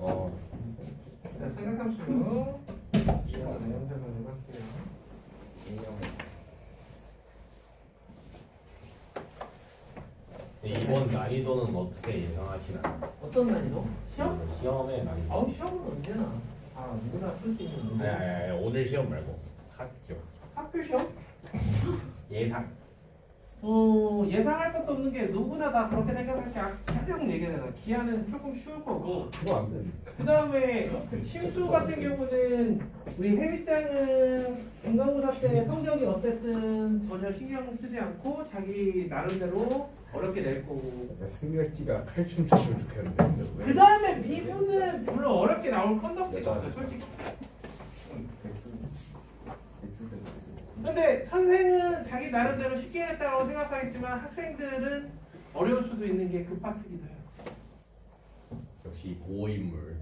자, 생각함수. 이거는 연결만 해볼게요. 이번 난이도는 어떻게 예상하시나요? 어떤 난이도? 시험? 시험의 난이도. 아우, 시험은 언제나. 누구나 쓸 수 있는 문제. 아니, 오늘 시험 말고 학교 학교 시험? 예상. 예상할 것도 없는 게 누구나 다 그렇게 생각할 게 가장 얘기하잖아. 기하는 조금 쉬울 거고. 그거 안 돼. 그 다음에 심수 같은 경우는 우리 해윗장은 중간고사 때 성적이 어쨌든 전혀 신경 쓰지 않고 자기 나름대로 어렵게 낼 거고. 생멸지가 칼춤 췄으면 좋겠는데. 그 다음에 미분은 별로 어렵게 나올 컨덕지가 없어 솔직히. 근데 선생은 자기 나름대로 쉽게 했다고 생각하겠지만 학생들은 어려울 수도 있는 게 그 파트기도 해요. 역시 고인물.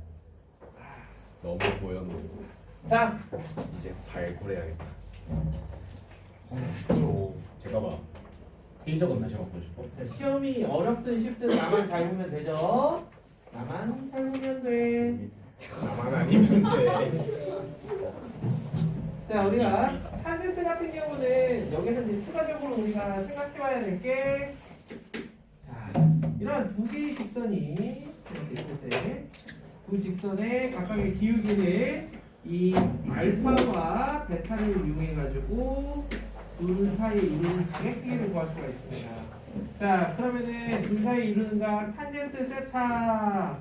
너무 보여놓고 자, 이제 발굴해야겠다. 제가 봐. 테이저건 다시 먹고 싶어. 시험이 어렵든 쉽든 나만 잘 보면 되죠. 나만 잘 보면 돼. 나만 아니면 돼. 자, 우리가 탄젠트 같은 경우는 여기서 이제 추가적으로 우리가 생각해봐야 될 게, 자, 이런 두 개의 직선이 이렇게 있을 때, 두 직선의 각각의 기울기는 이 알파와 베타를 이용해가지고 둘 사이에 이루는 가격기를 구할 수가 있습니다. 자, 그러면은 둘 사이에 이루는 각 탄젠트 세타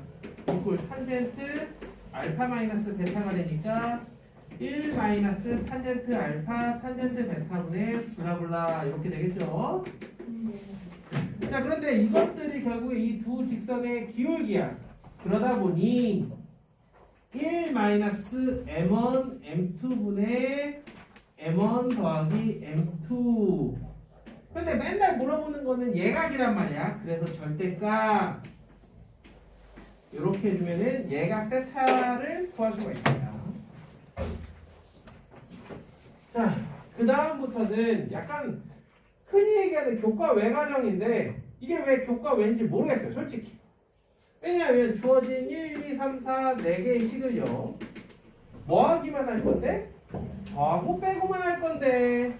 이꼴 탄젠트 알파 마이너스 베타가 되니까 1 마이너스 탄젠트 알파 탄젠트 베타분의 블라블라 이렇게 되겠죠. 자, 그런데 이것들이 결국에 이 두 직선의 기울기야. 그러다 보니 1 마이너스 m1 m2분의 m1 더하기 m2. 근데 맨날 물어보는 거는 예각이란 말이야. 그래서 절대값 이렇게 해주면은 예각 세타를 구할 수가 있습니다. 자, 그 다음부터는 약간 흔히 얘기하는 교과 외과정인데 이게 왜 교과 외인지 모르겠어요, 솔직히. 왜냐하면 주어진 1, 2, 3, 4, 4개의 식을요 뭐 하기만 할 건데? 더하고 빼고만 할 건데.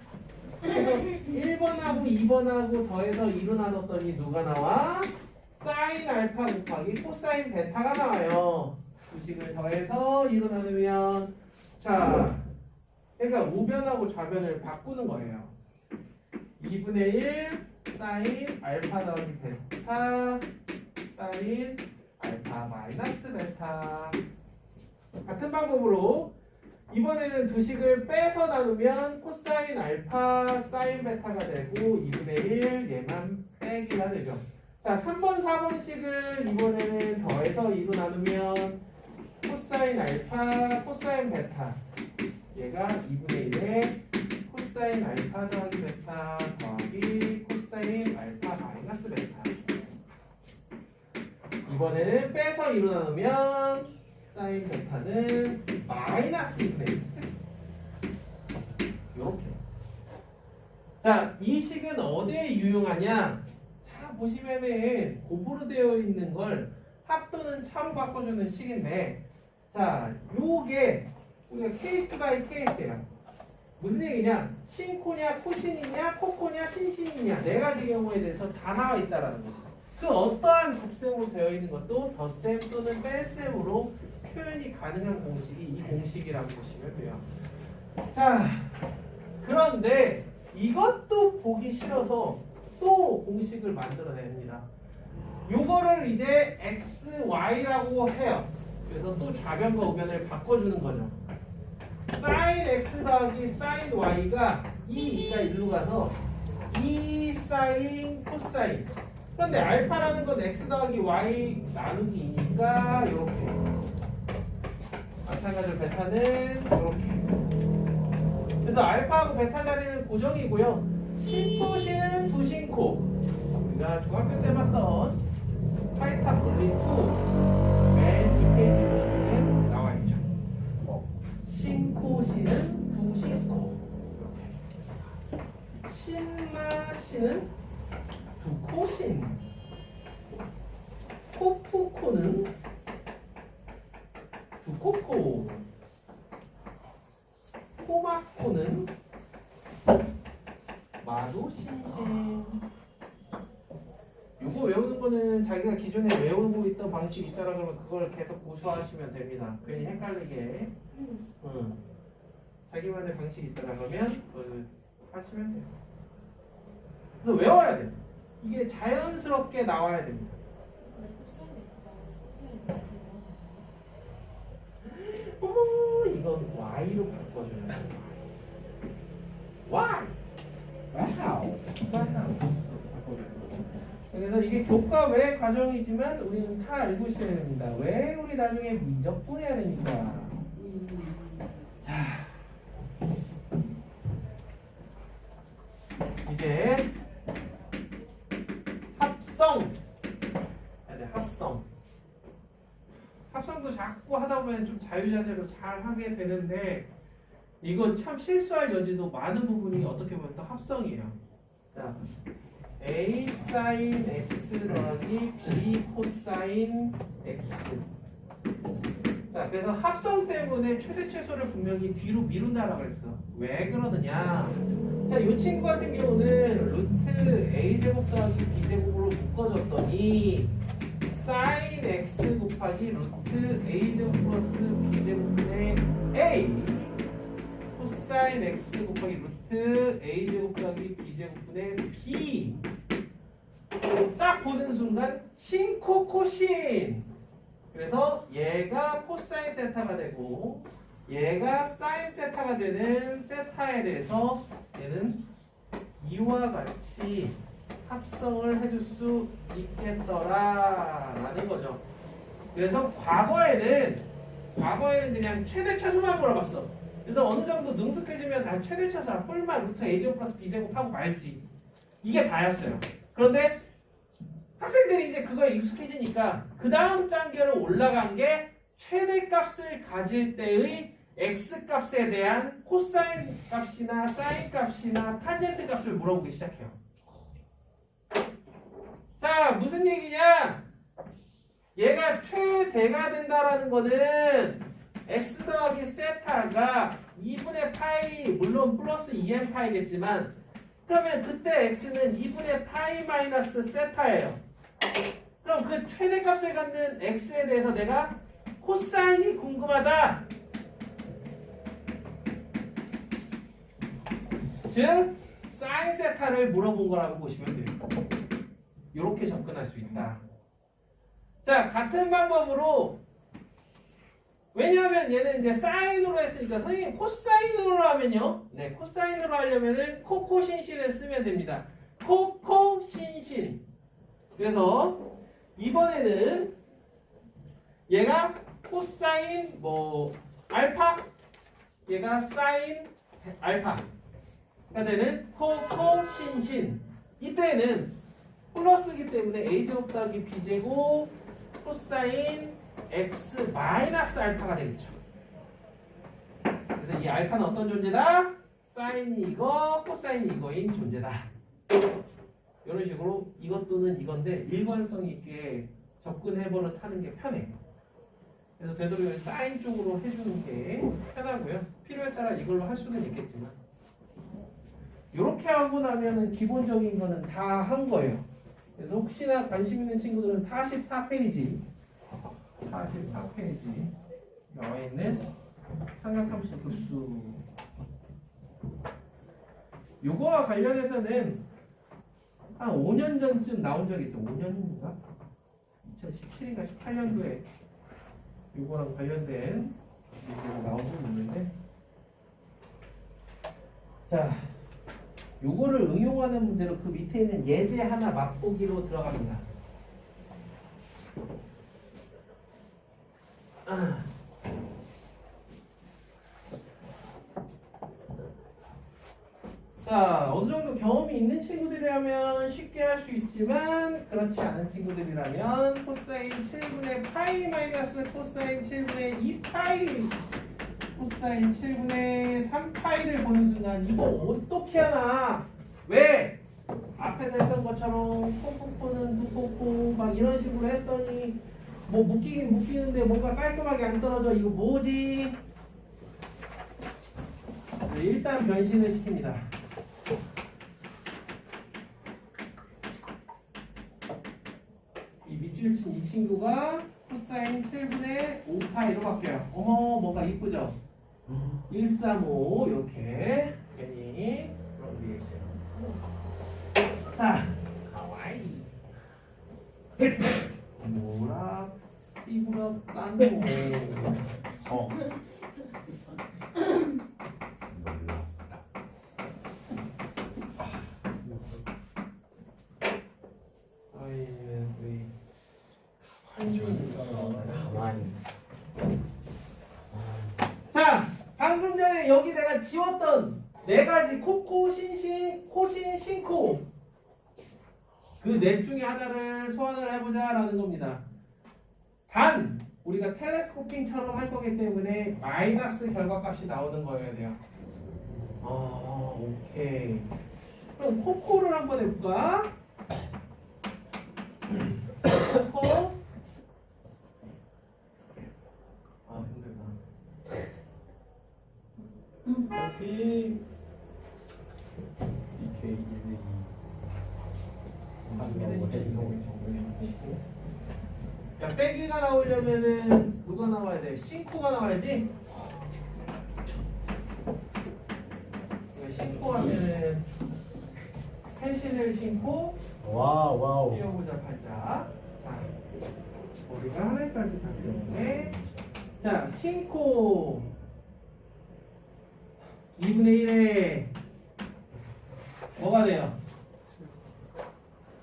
그래서 1번하고 2번하고 더해서 2로 나눴더니 누가 나와? 사인 알파 곱하기 코사인 베타가 나와요. 두 식을 더해서 2로 나누면 자, 그러니까 우변하고 좌변을 바꾸는 거예요. 2분의 1 사인 알파 더하기 베타 사인 알파 마이너스 베타. 같은 방법으로 이번에는 두 식을 빼서 나누면 코사인 알파 사인 베타가 되고 2분의 1 얘만 빼기가 되죠. 자, 3번 4번식을 이번에는 더해서 2로 나누면 코사인 알파 코사인 베타 얘가 2분의 1에 코사인 알파 더하기 베타 더하기 코사인 알파 마이너스 베타. 이번에는 빼서 2로 나누면 사인 베타는 마이너스 2분의 1. 이렇게. 자, 이 식은 어디에 유용하냐? 자, 보시면은 고프로 되어 있는 걸 합도는 차로 바꿔주는 식인데, 자, 요게 우리가 케이스 바이 케이스예요. 무슨 얘기냐? 신코냐, 코신이냐, 코코냐, 신신이냐 네 가지 경우에 대해서 다 나와 있다라는 거죠. 그 어떠한 곱셈으로 되어 있는 것도 덧셈 또는 뺄셈으로 표현이 가능한 공식이 이 공식이라고 보시면 돼요. 자, 그런데 이것도 보기 싫어서 또 공식을 만들어냅니다. 요거를 이제 x, y라고 해요. 그래서 또 좌변과 우변을 바꿔주는 거죠. sin x 더하기 sin y가 2가 1로 가서 2 sin 코사인. 그런데 알파라는 건 x 더하기 y 나누기 2니까 이렇게. 마찬가지로 베타는 이렇게. 그래서 알파하고 베타 자리는 고정이고요. 신코신은 두 신코. 우리가 중학교 때 봤던 파이탑 논리 2 맨 뒷페이지 보시면 나와 있죠. 신코신은 두 신코. 신마신은 두 코신. 코프코는 코코. 코마코는 마도 신신. 요거 외우는 거는 자기가 기존에 외우고 있던 방식이 있다라 그러면 그걸 계속 고수하시면 됩니다. 괜히 헷갈리게. 자기만의 방식이 있다라 그러면 그걸 하시면 돼요. 그래서 외워야 돼요. 이게 자연스럽게 나와야 됩니다. 어머, 이건 Y로 바꿔줘야 돼. Y. 와우. 그래서 이게 교과 외 과정이지만 우리는 다 알고 있어야 됩니다. 왜 우리 나중에 미적분해야 되니까. 자, 이제 합성. 합성. 합성도 자꾸 하다 보면 좀 자유자재로 잘 하게 되는데 이거 참 실수할 여지도 많은 부분이 어떻게 보면 또 합성이에요. 자, A 사인 X 더하기 B 코사인 X. 자, 그래서 합성 때문에 최대 최소를 분명히 뒤로 미룬다라고 그랬어. 왜 그러느냐? 자, 이 친구 같은 경우는 루트 A 제곱 더하기 B 제곱으로 묶어줬더니 사인 X 곱하기 루트 A 제곱 플러스 B 제곱분의 A 코사인 X 곱하기 루트 A 제곱 더하기 B 제곱분의 B. 딱 보는 순간 신코코신. 그래서 얘가 코사인 세타가 되고 얘가 사인 세타가 되는 세타에 대해서 얘는 이와 같이 합성을 해줄 수 있겠더라라는 거죠. 그래서 과거에는 그냥 최대 최소만 물어봤어. 그래서 어느 정도 능숙해지면 다 최대 최소야. 홀만 루트 A 제곱 플러스 B 제곱 하고 말지. 이게 다였어요. 그런데 학생들이 이제 그거에 익숙해지니까 그 다음 단계로 올라간 게 최대값을 가질 때의 x 값에 대한 코사인 값이나 사인 값이나 탄젠트 값을 물어보기 시작해요. 자, 무슨 얘기냐? 얘가 최대가 된다라는 거는 x 더하기 세타가 2분의 파이, 물론 플러스 2n 파이겠지만 그러면 그때 x는 2분의 파이 마이너스 세타예요. 그럼 그 최대값을 갖는 x에 대해서 내가 코사인이 궁금하다. 즉 사인 세타를 물어본 거라고 보시면 돼요. 이렇게 접근할 수 있다. 자, 같은 방법으로 왜냐하면 얘는 이제 사인으로 했으니까 선생님 코사인으로 하면요. 네, 코사인으로 하려면은 코코신신을 쓰면 됩니다. 코코신신. 그래서 이번에는 얘가 코사인 알파, 얘가 사인 알파가 되는 코코신신. 이때는 플러스이기 때문에 a제곱 더하기 b제곱 코사인 x 마이너스 알파가 되겠죠. 그래서 이 알파는 어떤 존재다? 사인이 이거, 코사인이 이거인 존재다. 이런 식으로 이것 또는 이건데 일관성 있게 접근해버릇 하는 게 편해. 그래서 되도록이면 사인 쪽으로 해주는 게 편하고요. 필요에 따라 이걸로 할 수는 있겠지만 이렇게 하고 나면은 기본적인 거는 다 한 거예요. 그래서 혹시나 관심 있는 친구들은 44페이지 나와 있는 삼각함수 급수 요거와 관련해서는 한 5년 전쯤 나온 적이 있어요. 5년인가? 2017인가 18년도에 요거랑 관련된 얘기가 나온 적이 있는데 자, 요거를 응용하는 문제로 그 밑에 있는 예제 하나 맛보기로 들어갑니다. 자, 어느 정도 경험이 있는 친구들이라면 쉽게 할 수 있지만 그렇지 않은 친구들이라면 코사인 7분의 파이 마이너스 코사인 7분의 2파이 코사인 7분의 3파이를 보는 순간 이거 어떻게 하나? 왜? 앞에서 했던 것처럼 코코코는 두코코 막 이런 식으로 했더니 뭐 묶이긴 묶이는데 뭔가 깔끔하게 안 떨어져. 이거 뭐지? 네, 일단 변신을 시킵니다. 이 밑줄 친 이 친구가 코사인 7분의 5파이로 바뀌어요. 어머, 뭔가 이쁘죠? 135 이렇게 괜히 그런 리액션. 자, 가와이. 뭐라 삐부럽다노. 어. 가만히. 자, 방금 전에 여기 내가 지웠던 네 가지 코코, 신신, 코신, 신코 그 넷 중에 하나를 소환을 해보자라는 겁니다. 단 우리가 텔레스코핑처럼 할 거기 때문에 마이너스 결과값이 나오는 거여야 돼요. 오케이. 그럼 코코를 한번 해볼까? 코코. 힘들다. 여기 이렇게 야, 빼기가 나오려면은 누가 나와야 돼? 신코가 나와야지. 신코 하면은 펜신을 신고 와우. 띄워보자 팔자. 자, 우리가 하나까지 다 때문에 자, 신코 2분의 1에 뭐가 돼요?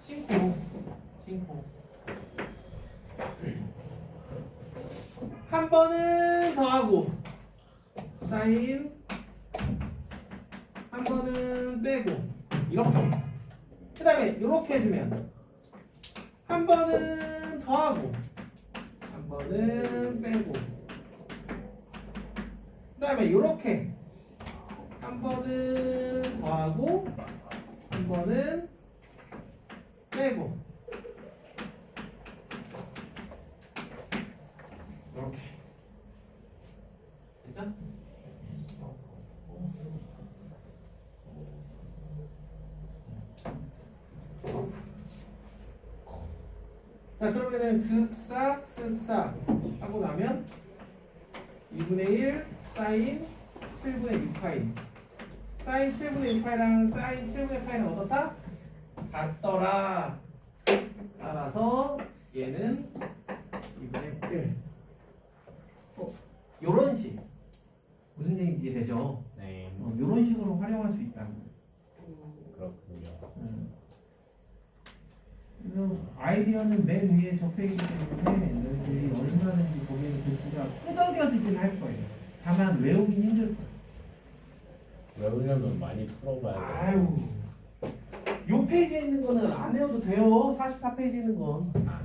신코 한 번은 더하고 사인 한 번은 빼고 이렇게 그 다음에 이렇게 해주면 한 번은 더하고 한 번은 빼고 그 다음에 이렇게 한 번은 더하고 한 번은 빼고 이렇게 됐죠? 자, 그러면은 쓱싹 하고 나면 2분의 1 사인 7분의 6파이 사인 7분의 6파이랑 사인 7분의 파이는 어떻다? 같더라. 따라서 얘는 2분의 1 요런 식 무슨 얘기인지 이해되죠? 네. 요런 식으로 활용할 수 있다고. 그렇군요. 그래서 아이디어는 맨 위에 적혀있기 때문에 너희들이 얼마든지 보면 글씨가 끄덕여지긴 할 거예요. 다만 외우긴 힘들 거예요. 외우려면 많이 풀어봐야 돼. 아유, 요 페이지에 있는 거는 안 외워도 돼요. 44페이지에 있는 건. 아,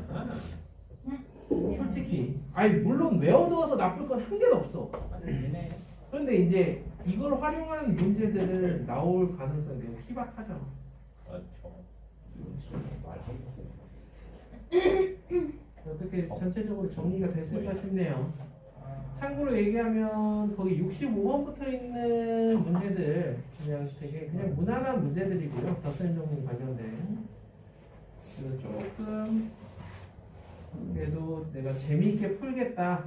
솔직히. 아니, 물론 외워두어서 나쁠 건 한 개도 없어. 맞네. 그런데 이제 이걸 활용하는 문제들은 나올 가능성이 매우 희박하잖아. 맞죠. 어떻게 전체적으로 정리가 됐을까 싶네요. 참고로 얘기하면 거기 65번부터 있는 문제들 그냥 되게 그냥 무난한 문제들이고요. 덧셈정리 관련된. 그래서 조금 그래도 내가 재미있게 풀겠다.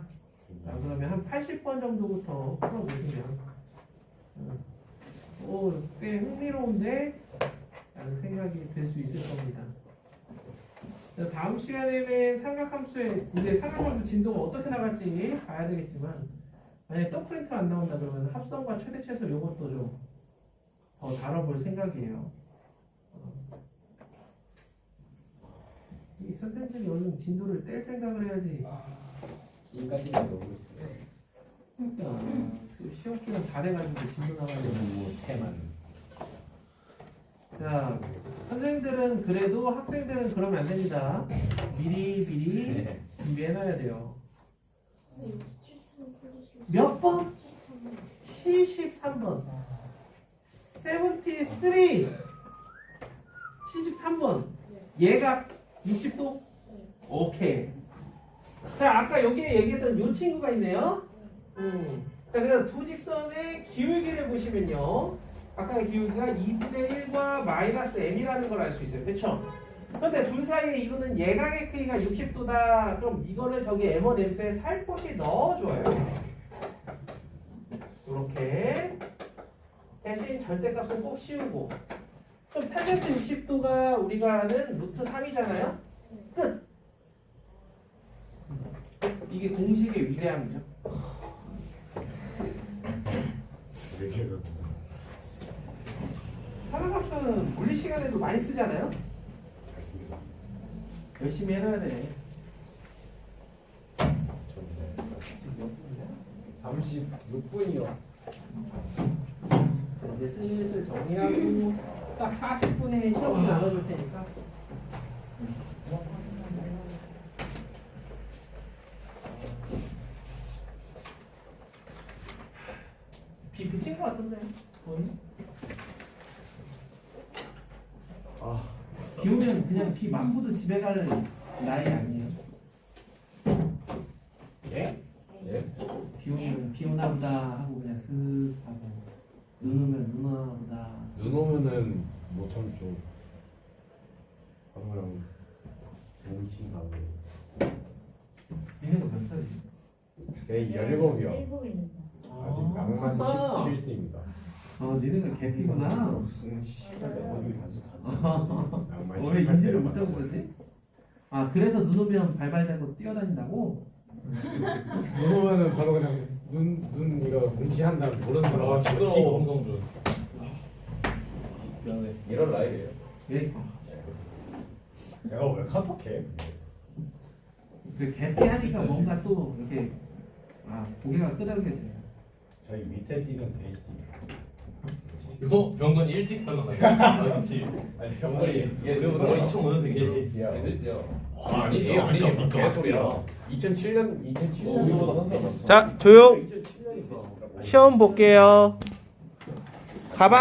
자, 그러면 한 80번 정도부터 풀어보시면 꽤 흥미로운데? 라는 생각이 들 수 있을 겁니다. 다음 시간에는 삼각함수의 이제 삼각함수 진도가 어떻게 나갈지 봐야 되겠지만 만약에 또 프린트 안 나온다 그러면 합성과 최대 최소 이것도 좀 더 다뤄볼 생각이에요. 이 선생님들이 얼른 진도를 뗄 생각을 해야지. 지금까지는 놀고 있어요. 그러니까 또 시험 기간 다 돼가지고 진도 나가려고. 못해만. 자, 선생님들은 그래도 학생들은 그러면 안 됩니다. 미리 네. 준비해놔야 돼요. 네, 73 풀어주시면 몇 번? 73번. 73. 73번. 얘가 60도? 오케이. 자, 아까 여기에 얘기했던 요 친구가 있네요. 자, 그래서 두 직선의 기울기를 보시면요. 아까 기울기가 2분의 1과 마이너스 m이라는 걸 알 수 있어요. 그렇죠? 그런데 둘 사이에 이루는 예각의 크기가 60도다. 그럼 이거를 저기 m1, m2에 살포시 넣어줘요. 이렇게. 대신 절대값은 꼭 씌우고. 그럼 탄젠트 60도가 우리가 아는 루트 3이잖아요? 끝! 이게 공식의 위대함이죠. 산화값은 물리 시간에도 많이 쓰잖아요? 열심히 해놔야 돼. 지금 몇 분이야? 36분이요. 이제 슬슬 정리하고 딱 40분에 시험 나눠줄 테니까. 비 그친 것 같은데. 비 오면 그냥 비 맞고도 집에 갈 나이 아니에요. 예? 예? 비 오면 비 오나 보다 하고 그냥 슥 하고 눈 오면 눈 오나 보다. 눈 오면은 못 참죠. 그냥 뭉친다고. 니네 거몇 살이지? 내 17이요. 일곱입니다. 아직 낭만 17세입니다. 니네가 개피구나. 무슨 씨발 내 머리 다시 낭만 왜 인지를 18세를 못하고 있었지? 아 그래서 눈 오면 발발 대고 뛰어다닌다고? 눈 오면은 바로 그냥 눈 이거 응시한다는 모르는 사람. 아 시끄러워 홍성준. 미안해. 이런 라이브예요. 예. 내가 왜 카톡해? 그 개피하니까 뭔가 또 이렇게 고개가 끄덕여져요. 저희 밑에 띠는 돼지. 이거 병건이 일찍 하나 그렇지. 아니 병원이 그리고 머리 2005년생이야. 돼지야. 아니지 아니지 개소리야. 2007년 우리보다 한 살 많어. 자 조용. 2007년이 시험 볼게요. 가방.